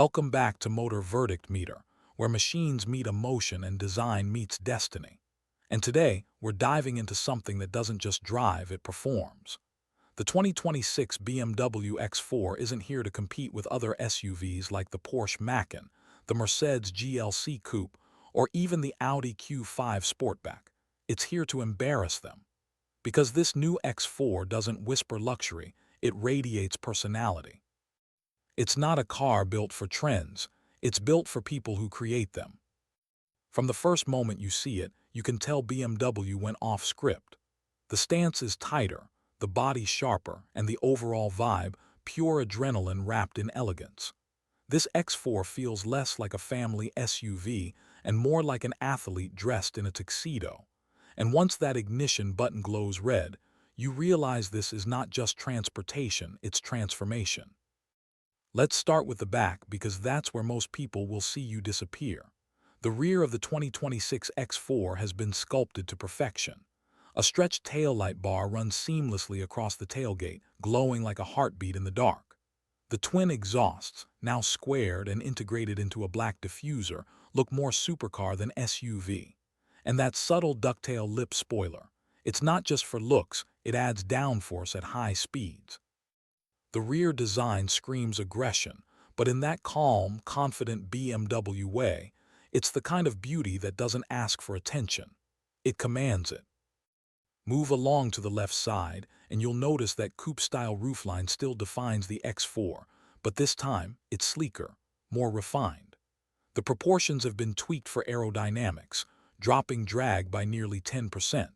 Welcome back to Motor Verdict Meter, where machines meet emotion and design meets destiny. And today, we're diving into something that doesn't just drive, it performs. The 2026 BMW X4 isn't here to compete with other SUVs like the Porsche Macan, the Mercedes GLC Coupe, or even the Audi Q5 Sportback. It's here to embarrass them. Because this new X4 doesn't whisper luxury, it radiates personality. It's not a car built for trends, it's built for people who create them. From the first moment you see it, you can tell BMW went off script. The stance is tighter, the body sharper, and the overall vibe, pure adrenaline wrapped in elegance. This X4 feels less like a family SUV and more like an athlete dressed in a tuxedo. And once that ignition button glows red, you realize this is not just transportation, it's transformation. Let's start with the back because that's where most people will see you disappear. The rear of the 2026 X4 has been sculpted to perfection. A stretched taillight bar runs seamlessly across the tailgate, glowing like a heartbeat in the dark. The twin exhausts, now squared and integrated into a black diffuser, look more supercar than SUV. And that subtle ducktail lip spoiler, it's not just for looks, it adds downforce at high speeds. The rear design screams aggression, but in that calm, confident BMW way, it's the kind of beauty that doesn't ask for attention. It commands it. Move along to the left side, and you'll notice that coupe-style roofline still defines the X4, but this time, it's sleeker, more refined. The proportions have been tweaked for aerodynamics, dropping drag by nearly 10%.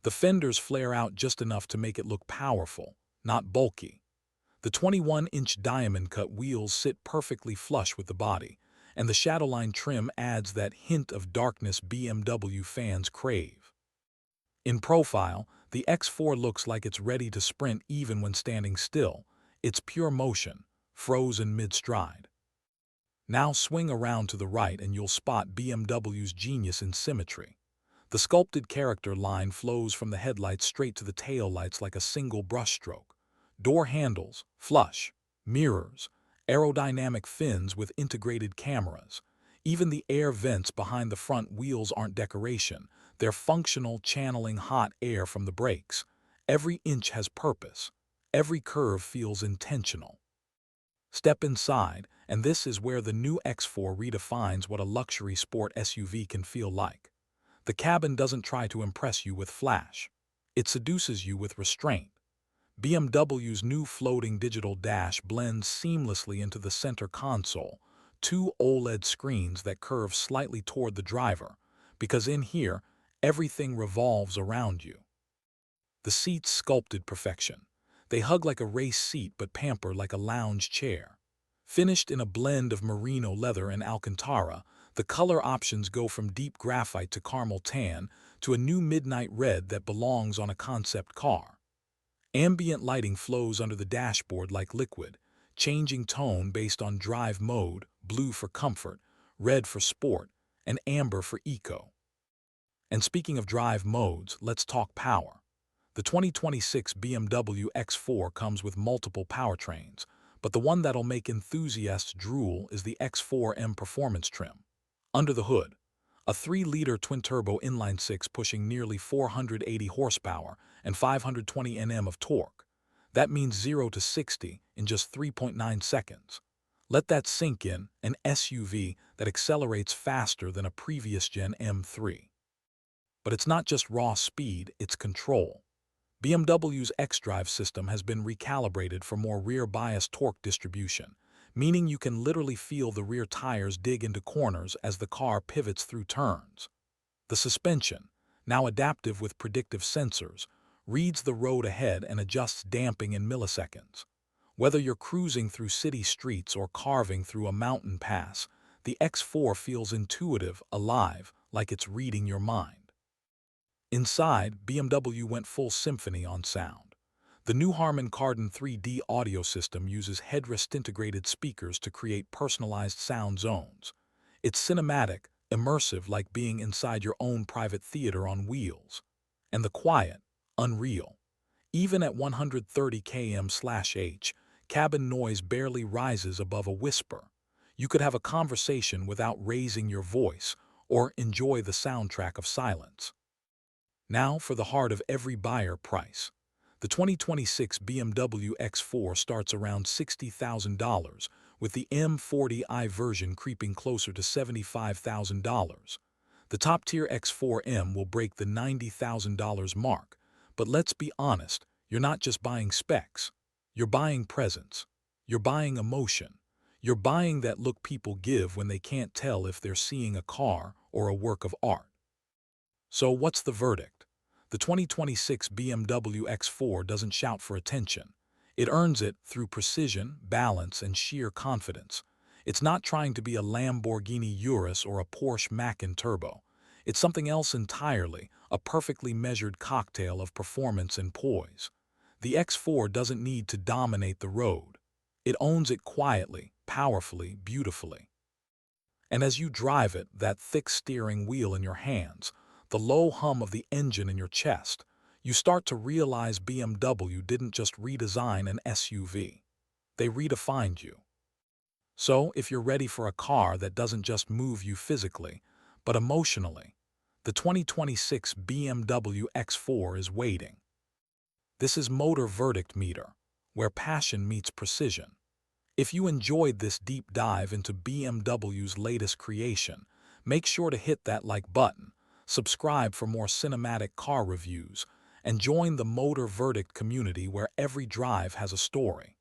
The fenders flare out just enough to make it look powerful, not bulky. The 21-inch diamond-cut wheels sit perfectly flush with the body, and the shadowline trim adds that hint of darkness BMW fans crave. In profile, the X4 looks like it's ready to sprint even when standing still. It's pure motion, frozen mid-stride. Now swing around to the right and you'll spot BMW's genius in symmetry. The sculpted character line flows from the headlights straight to the taillights like a single brushstroke. Door handles, flush, mirrors, aerodynamic fins with integrated cameras. Even the air vents behind the front wheels aren't decoration, they're functional, channeling hot air from the brakes. Every inch has purpose. Every curve feels intentional. Step inside, and this is where the new X4 redefines what a luxury sport SUV can feel like. The cabin doesn't try to impress you with flash. It seduces you with restraint. BMW's new floating digital dash blends seamlessly into the center console, two OLED screens that curve slightly toward the driver, because in here, everything revolves around you. The seats sculpted perfection. They hug like a race seat but pamper like a lounge chair. Finished in a blend of merino leather and Alcantara, the color options go from deep graphite to caramel tan to a new midnight red that belongs on a concept car. Ambient lighting flows under the dashboard like liquid, changing tone based on drive mode, blue for comfort, red for sport, and amber for eco. And speaking of drive modes, let's talk power. The 2026 BMW X4 comes with multiple powertrains, but the one that'll make enthusiasts drool is the X4 M performance trim. Under the hood, a 3-liter twin-turbo inline-six pushing nearly 480 horsepower and 520 Nm of torque. That means 0 to 60 in just 3.9 seconds. Let that sink in, an SUV that accelerates faster than a previous-gen M3. But it's not just raw speed, it's control. BMW's xDrive system has been recalibrated for more rear-bias torque distribution, meaning you can literally feel the rear tires dig into corners as the car pivots through turns. The suspension, now adaptive with predictive sensors, reads the road ahead and adjusts damping in milliseconds. Whether you're cruising through city streets or carving through a mountain pass, the X4 feels intuitive, alive, like it's reading your mind. Inside, BMW went full symphony on sound. The new Harman Kardon 3D audio system uses headrest-integrated speakers to create personalized sound zones. It's cinematic, immersive, like being inside your own private theater on wheels. And the quiet, unreal. Even at 130 km/h, cabin noise barely rises above a whisper. You could have a conversation without raising your voice or enjoy the soundtrack of silence. Now for the heart of every buyer price. The 2026 BMW X4 starts around $60,000, with the M40i version creeping closer to $75,000. The top-tier X4 M will break the $90,000 mark, but let's be honest, you're not just buying specs. You're buying presence. You're buying emotion. You're buying that look people give when they can't tell if they're seeing a car or a work of art. So what's the verdict? The 2026 BMW X4 doesn't shout for attention. It earns it through precision, balance, and sheer confidence. It's not trying to be a Lamborghini Urus or a Porsche Macan Turbo. It's something else entirely, a perfectly measured cocktail of performance and poise. The X4 doesn't need to dominate the road. It owns it quietly, powerfully, beautifully. And as you drive it, that thick steering wheel in your hands, the low hum of the engine in your chest, you start to realize BMW didn't just redesign an SUV. They redefined you. So, if you're ready for a car that doesn't just move you physically, but emotionally, the 2026 BMW X4 is waiting. This is Motor Verdict Meter, where passion meets precision. If you enjoyed this deep dive into BMW's latest creation, make sure to hit that like button, subscribe for more cinematic car reviews, and join the Motor Verdict community where every drive has a story.